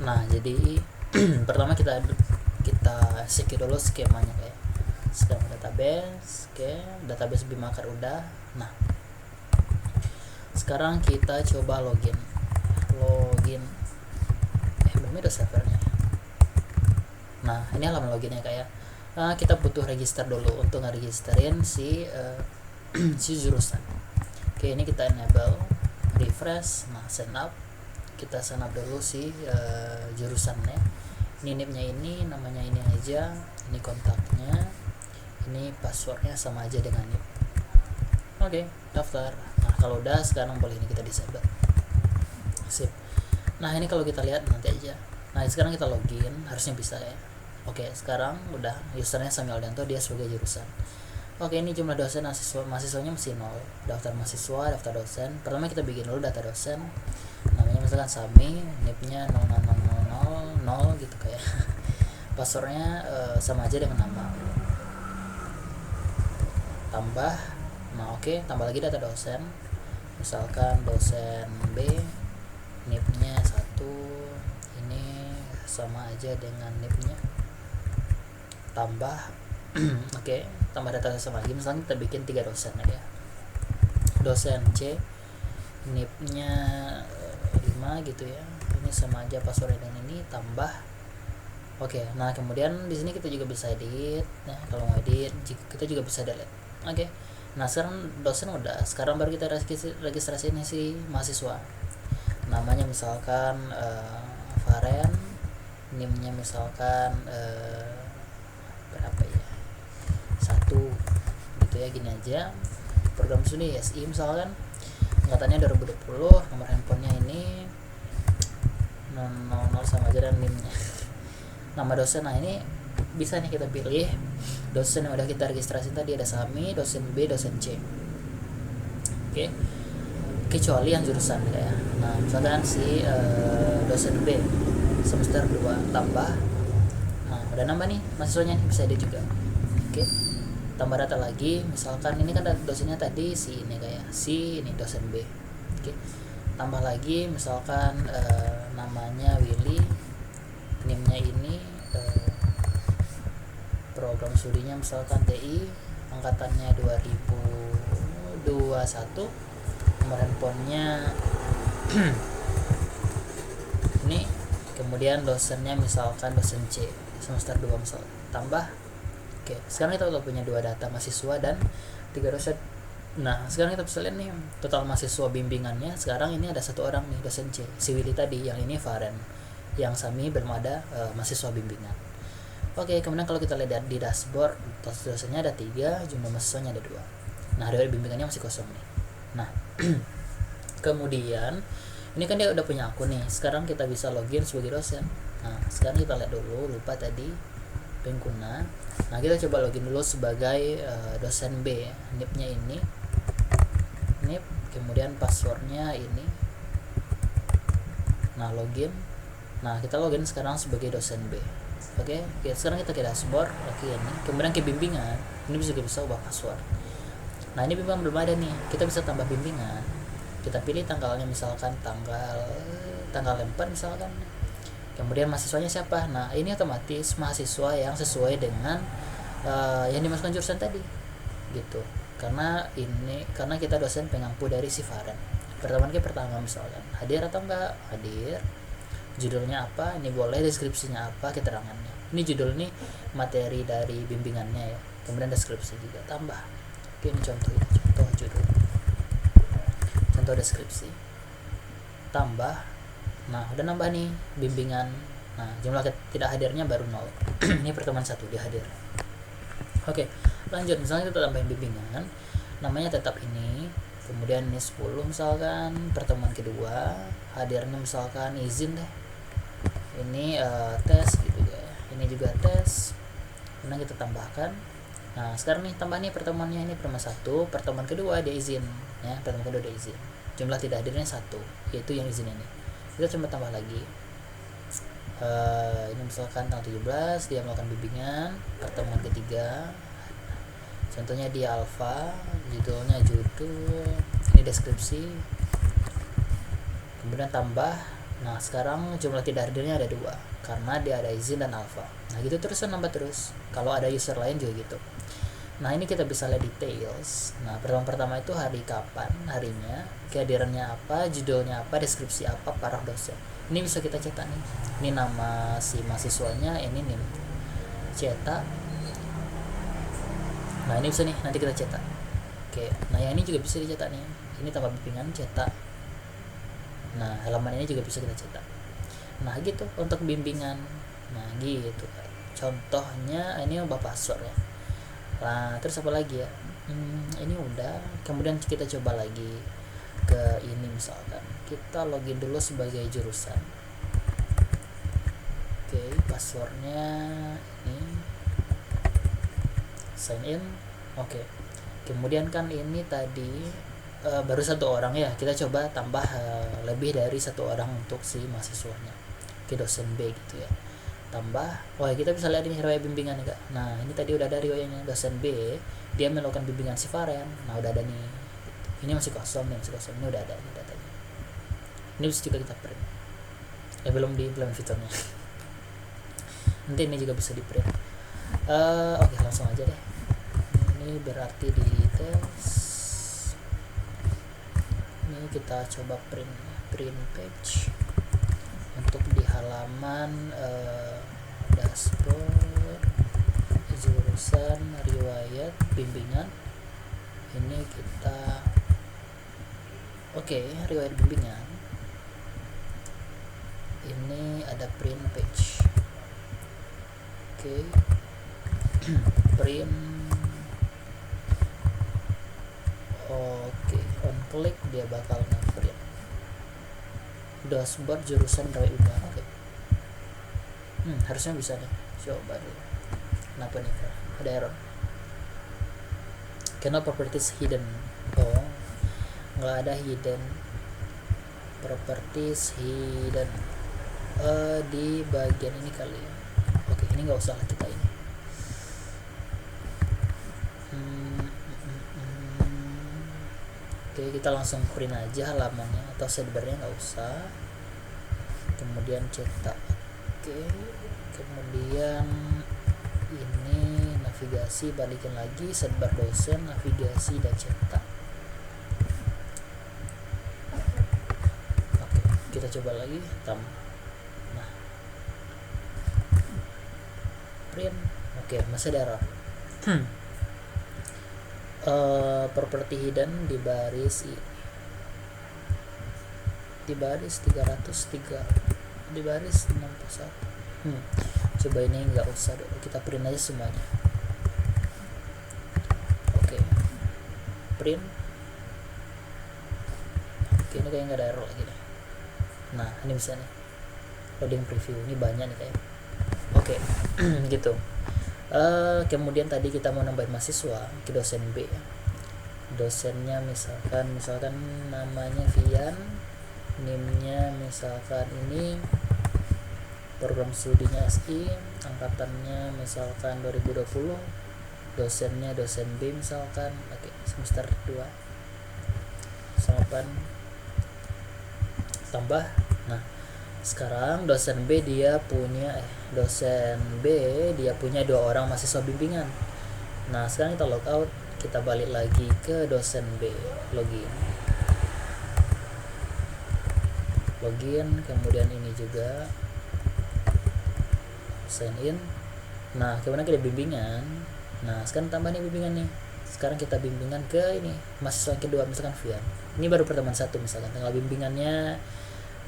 Nah, jadi pertama kita secure dulu skemanya kayak skema database. Oke, database Bimakar udah. Nah, sekarang kita coba login. Belum ada servernya. Nah, ini halaman loginnya kayak kita butuh register dulu untuk ngeregisterin si si jurusan. Oke, ini kita enable, refresh. Nah, sign up. Kita sign up dulu si jurusannya. Ini NIP-nya ini, namanya ini aja, ini kontaknya, ini passwordnya sama aja dengan NIP. Oke, daftar. Nah, kalau udah sekarang boleh ini kita disable. Sip. Nah, ini kalau kita lihat nanti aja. Nah, sekarang kita login, harusnya bisa ya. Oke, sekarang udah usernya Sami Aldanto, dia sebagai jurusan. Oke, ini jumlah dosen mahasiswanya masih 0. Daftar mahasiswa, daftar dosen. Pertama kita bikin dulu data dosen. Namanya misalkan Sami, NIP-nya 00000 gitu kayak. Passwordnya sama aja dengan nama. Tambah. Nah, oke, tambah lagi data dosen. Misalkan dosen B, NIP-nya 1. Ini sama aja dengan NIP-nya. Tambah. Oke, tambah data dosen lagi. Misalnya kita bikin 3 dosen ya. Dosen C, NIP-nya 5 gitu ya. Ini sama aja password dengan ini, tambah. Oke, nah kemudian di sini kita juga bisa edit ya. Kalau mau edit kita juga bisa delete. Oke. Nah, sekarang dosen udah. Sekarang baru kita registrasi ini si mahasiswa. Namanya misalkan Faren, NIM-nya misalkan berapa ya? 1 gitu ya, gini aja. Program studi SI misalkan angkatannya 2020, nomor handphonenya ini 00 sama aja dan NIM-nya. Nama dosen, nah ini bisa nih kita pilih dosen yang udah kita registrasi tadi, ada Sami, dosen B, dosen C. Oke. Kecuali yang jurusan ya. Nah, misalkan si dosen B semester 2 tambah. Nah, udah nambah nih mahasiswanya nih, bisa edit juga. Oke. Tambah data lagi, misalkan ini kan dosennya tadi si ini kayak si ini dosen B. Oke. Tambah lagi misalkan namanya Willy, NIM-nya ini program studinya misalkan TI, angkatannya 2021, nomor handphonenya ini, kemudian dosennya misalkan dosen C semester 2 misalkan, tambah. Oke, sekarang kita udah punya 2 data mahasiswa dan 3 dosen. Nah, sekarang kita bisa lihat nih total mahasiswa bimbingannya. Sekarang ini ada 1 orang nih, dosen C, si Willy tadi, yang ini Faren, yang Sami belum ada mahasiswa bimbingan. Oke, kemudian kalau kita lihat di dashboard, total dosennya ada 3, jumlah mahasiswanya ada 2. Nah, dari bimbingannya masih kosong nih. Nah, kemudian ini kan dia udah punya akun nih. Sekarang kita bisa login sebagai dosen. Nah, sekarang kita lihat dulu, lupa tadi pengguna. Nah, kita coba login dulu sebagai dosen B. NIP-nya ini, NIP, kemudian passwordnya ini. Nah, login. Nah, kita login sekarang sebagai dosen B. Oke, sekarang kita ke dashboard. Oke, ini kemudian ke bimbingan. Ini bisa ubah password. Nah, ini bimbingan belum ada nih. Kita bisa tambah bimbingan. Kita pilih tanggalnya, misalkan tanggal 4 misalkan. Kemudian mahasiswanya siapa? Nah, ini otomatis mahasiswa yang sesuai dengan yang dimasukkan jurusan tadi. Gitu. Karena kita dosen pengampu dari si Faren. Pertama misalkan hadir atau enggak hadir, judulnya apa, ini boleh, deskripsinya apa, keterangannya. Ini judul nih materi dari bimbingannya ya. Kemudian deskripsi juga tambah. Oke, ini contoh judul, contoh deskripsi, tambah. Nah, udah nambah nih bimbingan. Nah, jumlah tidak hadirnya baru 0. Ini pertemuan 1 dia hadir. Oke, lanjut. Misalnya kita tambahin bimbingan, namanya tetap ini, kemudian ini 10 misalkan, pertemuan kedua, hadirnya misalkan izin deh, ini tes gitu ya, ini juga tes, kemudian kita tambahkan. Nah, sekarang nih tambah nih pertemuannya, ini pertemuan 1, pertemuan kedua dia izin ya, pertemuan kedua dia izin, jumlah tidak hadirnya 1, yaitu yang izin ini. Kita coba tambah lagi, ini misalkan tanggal 17 dia melakukan bimbingan, pertemuan ketiga, contohnya dia alfa, judul, ini deskripsi, kemudian tambah. Nah sekarang jumlah tidak hadirnya ada 2 karena dia ada izin dan alpha. Nah gitu terus nambah terus kalau ada user lain juga gitu. Nah ini kita bisa lihat details. Nah pertama itu hari kapan, harinya, kehadirannya apa, judulnya apa, deskripsi apa, para dosen. Ini bisa kita cetak nih. Ini nama si mahasiswanya, ini nih cetak. Nah ini bisa nih nanti kita cetak. Oke, nah yang ini juga bisa dicetak nih. Ini tambah bimbingan cetak. Nah halaman ini juga bisa kita cetak. Nah gitu untuk bimbingan. Nah gitu contohnya ini ubah password ya. Nah terus apa lagi ya, ini udah. Kemudian kita coba lagi ke ini, misalkan kita login dulu sebagai jurusan. Oke, passwordnya ini sign in. Oke, kemudian kan ini tadi baru 1 orang ya, kita coba tambah lebih dari 1 orang untuk si mahasiswanya, ke dosen B gitu ya. Tambah, kita bisa lihat ini riwayat bimbingan ya kak. Nah ini tadi udah ada riwayatnya dosen B, dia melakukan bimbingan si Varen. Nah udah ada nih, ini masih kosong, ini udah ada ini datanya. Ini bisa juga kita print, belum diimplement fiturnya. Nanti ini juga bisa di print. Oke, langsung aja deh. Ini berarti di tes ini kita coba print page untuk di halaman dashboard jurusan riwayat bimbingan. Ini kita riwayat bimbingan ini ada print page. Print. On click dia bakal nge-print dashboard jurusan riwayat bimbingan. Harusnya bisa nih, coba dulu. Kenapa nih ada error? Karena properties hidden. Nggak ada hidden properties hidden di bagian ini kali ya. Ini nggak usah kita ini. Kita langsung print aja halamannya atau sidebarnya nggak usah. Kemudian cetak. Kemudian ini navigasi, balikin lagi sidebar dosen, navigasi dan cetak. Kita coba lagi nah print. Masih ada error. Property hidden di baris 303, di baris 61. Coba ini nggak usah dulu, kita print aja semuanya. Print. Ini kayak nggak ada error lagi deh. Nah ini bisa nih loading preview, ini banyak nih kayak. Gitu. Kemudian tadi kita mau nambahin mahasiswa ke dosen B. Dosennya misalkan namanya Vian, NIM-nya misalkan ini, program studinya SI, angkatannya misalkan 2020, dosennya dosen B misalkan, semester 2 8 tambah. Nah sekarang dosen B dia punya 2 orang mahasiswa bimbingan. Nah sekarang kita logout, kita balik lagi ke dosen B, login, kemudian ini juga sign in. Nah kemudian kita bimbingan. Nah sekarang tambah nih bimbingan nih. Sekarang kita bimbingan ke ini mahasiswa kedua, misalkan Vian. Ini baru pertemuan 1 misalkan, tanggal bimbingannya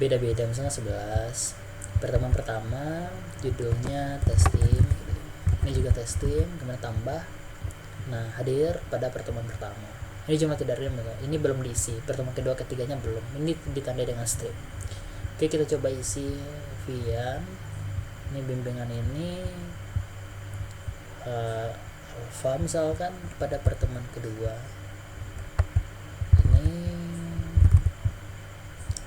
beda-beda, misalnya 11. Pertemuan pertama judulnya testing, ini juga testing, kemudian tambah. Nah hadir pada pertemuan pertama, ini cuma tidak real, ini belum diisi. Pertemuan kedua ketiganya belum, ini ditandai dengan strip. Kita coba isi Vian, ini bimbingan ini alpha misalkan pada pertemuan kedua, ini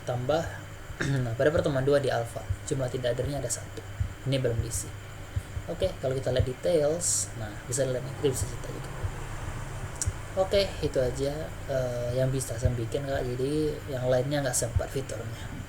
tambah. Nah pada pertemuan 2 di alpha, jumlah tidak hadirnya ada 1, ini belum diisi. Kalau kita lihat details, nah bisa lihat nih, kita bisa cerita juga. Itu aja yang bisa saya bikin kak, jadi yang lainnya nggak sempat fiturnya.